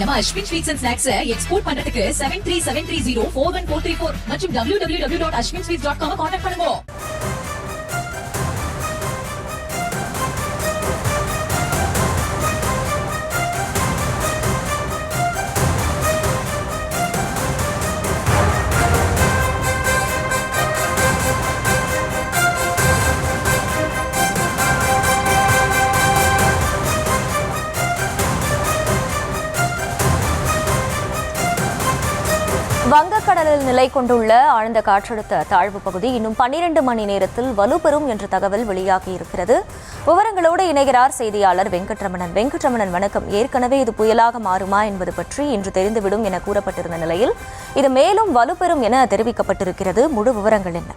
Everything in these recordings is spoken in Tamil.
நம்ம Ashwin sweets and snacks export பண்றதுக்கு 7373041434 மற்றும் www.ashwinsweets.com கான்டாக்ட் பண்ணுங்க. வங்கக்கடலில் நிலை கொண்டுள்ள ஆழ்ந்த காற்றழுத்த தாழ்வு பகுதி இன்னும் 12 மணி நேரத்தில் வலுப்பெறும் என்ற தகவல் வெளியாகியிருக்கிறது. விவரங்களோடு இணைகிறார் செய்தியாளர் வெங்கட்ரமணன். வெங்கட்ரமணன், வணக்கம். ஏற்கனவே இது புயலாக மாறுமா என்பது பற்றி இன்று தெரிந்துவிடும் என கூறப்பட்டிருந்த நிலையில் இது மேலும் வலுப்பெறும் என தெரிவிக்கப்பட்டிருக்கிறது. முழு விவரங்கள் என்ன?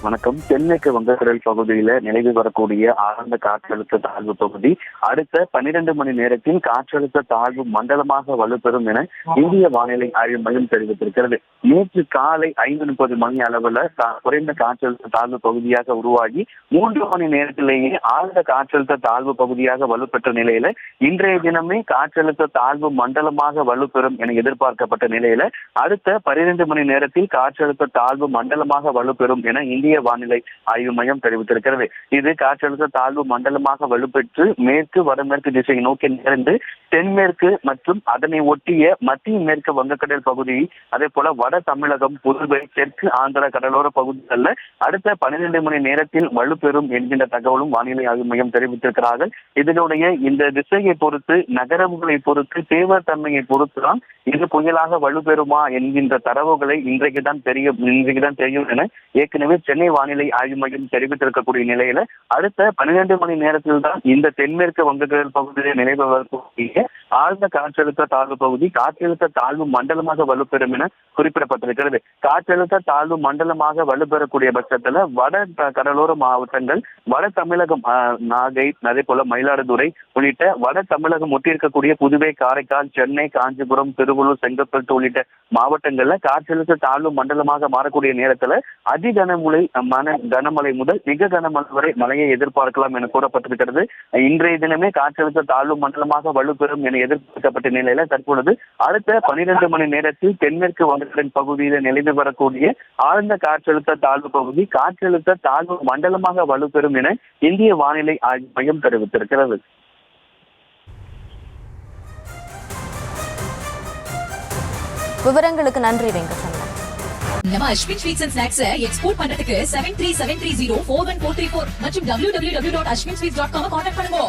வணக்கம். தென்மேற்கு வங்கக்கடல் பகுதியில நிலவி வரக்கூடிய ஆழ்ந்த காற்றழுத்த தாழ்வு பகுதி அடுத்த 12 மணி நேரத்தில் காற்றழுத்த தாழ்வு மண்டலமாக வலுப்பெறும் என இந்திய வானிலை ஆய்வு மையம் தெரிவித்திருக்கிறது. நேற்று காலை 5:30 மணி அளவுல குறைந்த காற்றழுத்த தாழ்வு பகுதியாக உருவாகி 3 மணி நேரத்திலேயே ஆழ்ந்த காற்றழுத்த தாழ்வு பகுதியாக வலுப்பெற்ற நிலையில இன்றைய தினமே காற்றழுத்த தாழ்வு மண்டலமாக வலுப்பெறும் என எதிர்பார்க்கப்பட்ட நிலையில அடுத்த 12 மணி நேரத்தில் காற்றழுத்த தாழ்வு மண்டலமாக வலுப்பெறும் என இந்திய வானிலை ஆய்வு மையம் தெரிவித்திருக்கிறது. இது காற்றழுத்த தாழ்வு மண்டலமாக வலுப்பெற்று மேற்கு வடமேற்கு திசையை நோக்கி நகர்ந்து தென்மேற்கு மற்றும் அதனை ஒட்டிய மத்திய மேற்கு வங்கக்கடல் பகுதி, அதே போல வட தமிழகம், புதுவை, தெற்கு ஆந்திர கடலோர பகுதிகளில் அடுத்த 12 மணி நேரத்தில் வலுப்பெறும் என்கின்ற தகவலும் வானிலை ஆய்வு மையம் தெரிவித்திருக்கிறார்கள். இதனுடைய இந்த திசையை பொறுத்து, நகரங்களை பொறுத்து, தீவிரத்தன்மையை பொறுத்துதான் இது புயலாக வலுப்பெறுமா என்கின்ற தரவுகளை இன்றைக்குதான் தெரியும் என ஏற்கனவே சென்னை வானிலை ஆய்வு மையம் தெரிவித்திருக்கக்கூடிய நிலையில அடுத்த 12 மணி நேரத்தில் தான் இந்த தென்மேற்கு வங்கக்கடல் பகுதியில் நிலவி வரக்கூடிய ஆழ்ந்த காற்றழுத்த தாழ்வு பகுதி காற்றழுத்த தாழ்வு மண்டலமாக வலுப்பெறும் என குறிப்பிடப்பட்டிருக்கிறது. காற்றழுத்த தாழ்வு மண்டலமாக வலுப்பெறக்கூடிய பட்சத்துல வட கடலோர மாவட்டங்கள், வட தமிழகம், நாகை, அதே போல மயிலாடுதுறை உள்ளிட்ட வட தமிழகம் ஒட்டியிருக்கக்கூடிய புதுவை, காரைக்கால், சென்னை, காஞ்சிபுரம், திருவள்ளூர், செங்கல்பட்டு உள்ளிட்ட மாவட்டங்கள்ல காற்றழுத்த தாழ்வு மண்டலமாக மாறக்கூடிய நேரத்துல கனமழை முதல் மிக கனமழை வரை மழையை எதிர்பார்க்கலாம் என கூறப்பட்டிருக்கிறது. இன்றைய தினமே காற்றழுத்த தாழ்வு மண்டலமாக வலுப்பெறும் என எதிர்பார்க்கப்பட்ட நிலையில தற்பொழுது அடுத்த 12 மணி நேரத்தில் தென்மேற்கு வங்கக்கடல் பகுதியில் நிலவி வரக்கூடிய ஆழ்ந்த காற்றழுத்த தாழ்வு பகுதி காற்றழுத்த தாழ்வு மண்டலமாக வலுப்பெறும் என இந்திய வானிலை ஆய்வு மையம் தெரிவித்திருக்கிறது. விவரங்களுக்கு நன்றி வெங்கட்ரமணன். நம்ம Ashwin sweets and snacks export பண்றதுக்கு 7373041434 மற்றும் www.ashwinsweets.com கான்டாக்ட் பண்ணுங்க.